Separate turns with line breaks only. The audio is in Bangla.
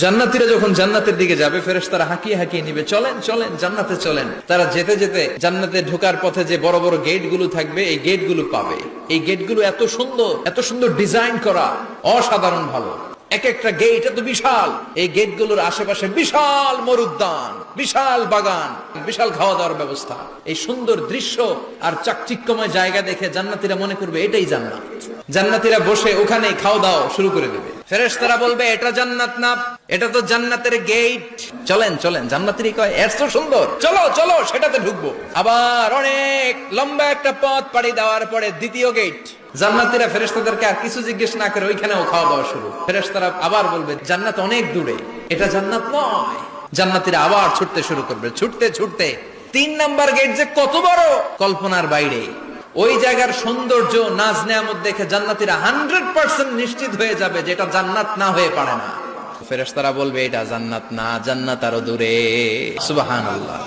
জান্নাতীরা যখন জান্নাতের দিকে যাবে ফেরেশতারা হাঁকিয়ে হাঁকিয়ে নিবে, চলেন চলেন জান্নাতে চলেন। তারা যেতে যেতে জান্নাতে ঢোকার পথে যে বড় বড় গেট গুলো থাকবে এই গেট গুলো পাবে। এই গেট গুলো এত সুন্দর ডিজাইন করা, অসাধারণ ভালো। এক একটা গেট এত বিশাল। এই গেট গুলোর আশেপাশে বিশাল মরুদ্যান, বিশাল বাগান, বিশাল খাওয়া দাওয়ার ব্যবস্থা। এই সুন্দর দৃশ্য আর চাকচিক্যময় জায়গা দেখে জান্নাতীরা মনে করবে এটাই জান্নাত। জান্নাতীরা বসে ওখানে খাওয়া দাওয়া শুরু করে দেবে। ফেরেশতারা বলবে এটা জান্নাত না, এটা তো জান্নাতের গেট। চলেন চলেন, জান্নাতীরা কয় এত সুন্দর, চলো চলো সেটাতে ঢুকবো। আবার অনেক লম্বা একটা পথ পাড়ি দেওয়ার পরে দ্বিতীয় গেট। জান্নাতীরা ফেরেশতাদেরকে আর কিছু জিজ্ঞেস না করে ওইখানেও খাওয়া দাওয়া শুরু। ফেরেশতারা আবার বলবে জান্নাত অনেক দূরে, এটা জান্নাত নয়। জান্নাতীরা আবার ছুটতে শুরু করবে, ছুটতে ছুটতে 3 নাম্বার গেট যে কত বড়, কল্পনার বাইরে। ওই জায়গার সৌন্দর্য, নাজ নেয়ামত দেখে জান্নাতীরা 100% নিশ্চিত হয়ে যাবে যে এটা জান্নাত না হয়ে পারে না। ফেরেশতারা বলবে এটা জান্নাত না, জান্নাত আরো দূরে। সুবহানাল্লাহ।